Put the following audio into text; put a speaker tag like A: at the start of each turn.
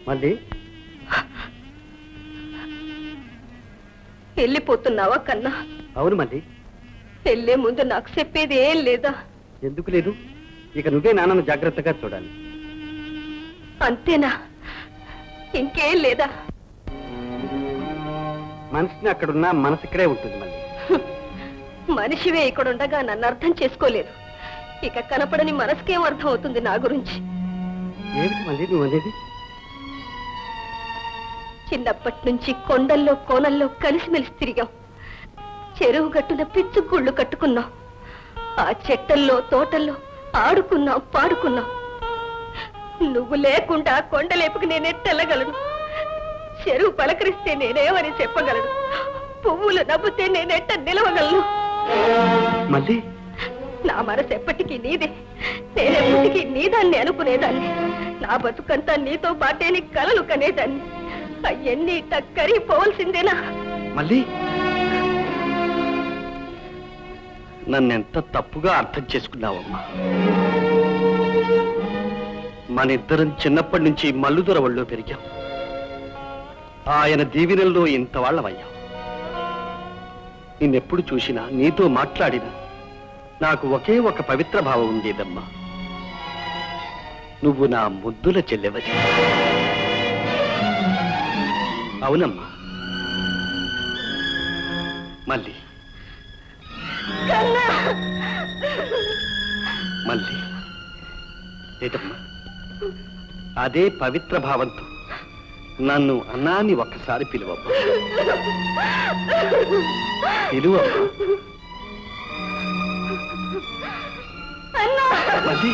A: మళ్ళీ
B: వెళ్ళిపోతున్నావా కన్నా?
A: అవును మళ్ళీ.
B: వెళ్ళే ముందు నాకు చెప్పేది ఏం లేదా?
A: ఎందుకు లేదు? ఇక నువ్వే నాన్నను జాగ్రత్తగా చూడాలి.
B: అంతేనా? ఇంకేం లేదా?
A: మనిషిని అక్కడున్నా మనసు ఇక్కడే ఉంటుంది మళ్ళీ.
B: మనిషివే ఇక్కడుండగా నన్ను అర్థం చేసుకోలేదు. ఇక కనపడని మనసుకేం అర్థం అవుతుంది నా గురించి?
A: ఏమిటి మళ్ళీ నువ్వు అనేది?
B: చిన్నప్పటి నుంచి కొండల్లో కోనల్లో కలిసిమెలిసి తిరిగాం. చెరువు గట్టున పిచ్చుగుళ్ళు కట్టుకున్నాం. ఆ చెట్టల్లో తోటల్లో ఆడుకున్నాం, పాడుకున్నాం. నువ్వు లేకుండా కొండలేపుకి నేనెట్టెళ్ళగలను? చెరువు పలకరిస్తే నేనేమని చెప్పగలను? పువ్వులు నవ్వుతే నేనెట్ట నిలవగలను?
A: మళ్ళీ
B: నా మనసు ఎప్పటికీ నీదే. నేనెప్పటికీ నీదాన్ని అనుకునేదాన్ని. నా బతుకంతా నీతో పాటే నీ కలలు కనేదాన్ని. అవన్నీ కరిగిపోవలసిందేనా?
A: మళ్ళీ నన్నెంత తప్పుగా అర్థం చేసుకున్నావమ్మా. మనిద్దరం చిన్నప్పటి నుంచి మల్లుదొర ఒళ్ళో పెరిగాం. ఆయన దీవెనల్లో ఇంతవాళ్లమయ్యాం. నిన్నెప్పుడు చూసినా, నీతో మాట్లాడినా నాకు ఒకే ఒక పవిత్ర భావం ఉండేదమ్మా. నువ్వు నా ముద్దుల చెల్లెవది. అవునమ్మా. మళ్ళీ మళ్ళీ ఏటమ్మా, అదే పవిత్ర భావంతో నన్ను అన్నాన్ని ఒక్కసారి పిలువమ్మా. పిలువమ్మా. మళ్ళీ